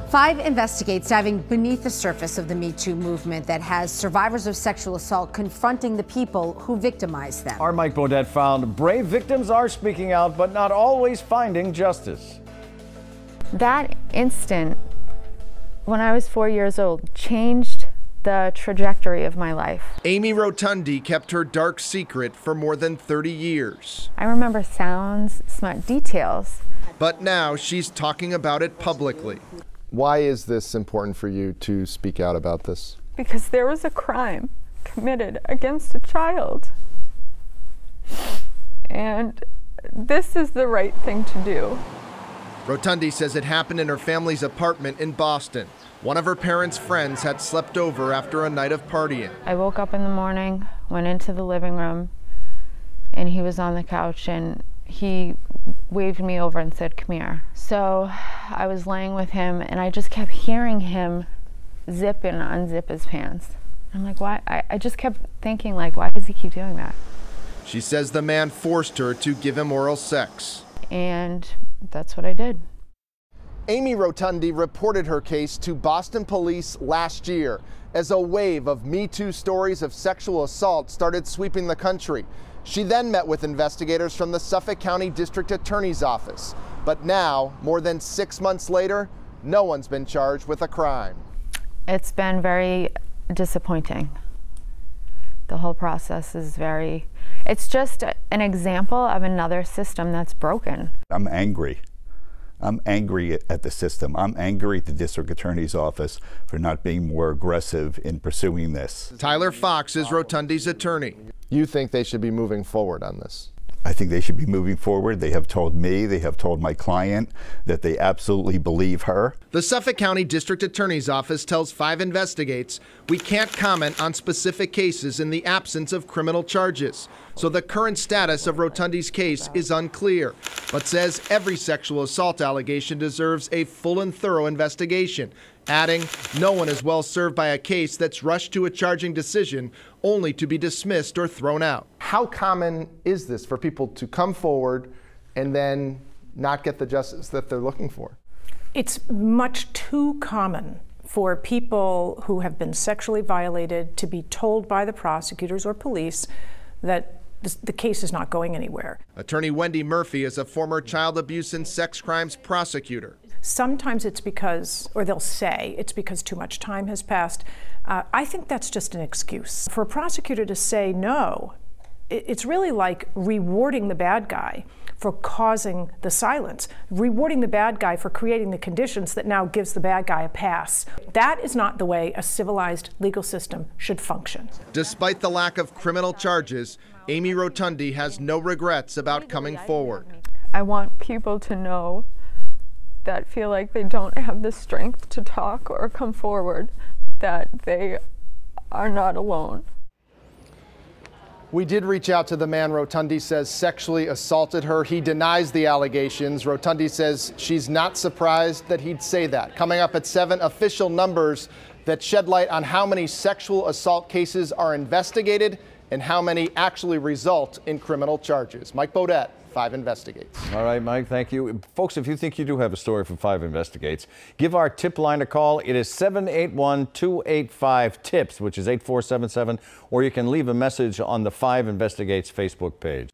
5 investigates diving beneath the surface of the Me Too movement that has survivors of sexual assault confronting the people who victimized them. Our Mike Bodette found brave victims are speaking out, but not always finding justice. That instant, when I was 4 years old, changed the trajectory of my life. Amy Rotundi kept her dark secret for more than 30 years. I remember sounds, smart details. But now she's talking about it publicly. Why is this important for you to speak out about this? Because there was a crime committed against a child. And this is the right thing to do. Rotundi says it happened in her family's apartment in Boston. One of her parents' friends had slept over after a night of partying. I woke up in the morning, went into the living room, and he was on the couch, and he waved me over and said, "Come here." So I was laying with him, and I just kept hearing him zip and unzip his pants. I'm like, why? I just kept thinking, like, why does he keep doing that? She says the man forced her to give him oral sex. And that's what I did. Amy Rotundi reported her case to Boston police last year as a wave of Me Too stories of sexual assault started sweeping the country. She then met with investigators from the Suffolk County District Attorney's Office. But now, more than 6 months later, no one's been charged with a crime. It's been very disappointing. The whole process is it's just an example of another system that's broken. I'm angry. I'm angry at the system. I'm angry at the district attorney's office for not being more aggressive in pursuing this. Tyler Fox is Rotundi's attorney. You think they should be moving forward on this? I think they should be moving forward. They have told me, they have told my client that they absolutely believe her. The Suffolk County District Attorney's Office tells 5 Investigates, "We can't comment on specific cases in the absence of criminal charges." So the current status of Rotundi's case is unclear, but says every sexual assault allegation deserves a full and thorough investigation, adding, "No one is well served by a case that's rushed to a charging decision only to be dismissed or thrown out." How common is this for people to come forward and then not get the justice that they're looking for? It's much too common for people who have been sexually violated to be told by the prosecutors or police that the case is not going anywhere. Attorney Wendy Murphy is a former child abuse and sex crimes prosecutor. Sometimes it's because, or they'll say, it's because too much time has passed. I think that's just an excuse. For a prosecutor to say no, it's really like rewarding the bad guy for causing the silence, rewarding the bad guy for creating the conditions that now gives the bad guy a pass. That is not the way a civilized legal system should function. Despite the lack of criminal charges, Amy Rotundi has no regrets about coming forward. I want people to know that feel like they don't have the strength to talk or come forward, that they are not alone. We did reach out to the man Rotundi says sexually assaulted her. He denies the allegations. Rotundi says she's not surprised that he'd say that. Coming up at 7, official numbers that shed light on how many sexual assault cases are investigated and how many actually result in criminal charges. Mike Bodette, 5 Investigates. All right, Mike, thank you. Folks, if you think you do have a story from 5 Investigates, give our tip line a call. It is 781-285-TIPS, which is 8477, or you can leave a message on the 5 Investigates Facebook page.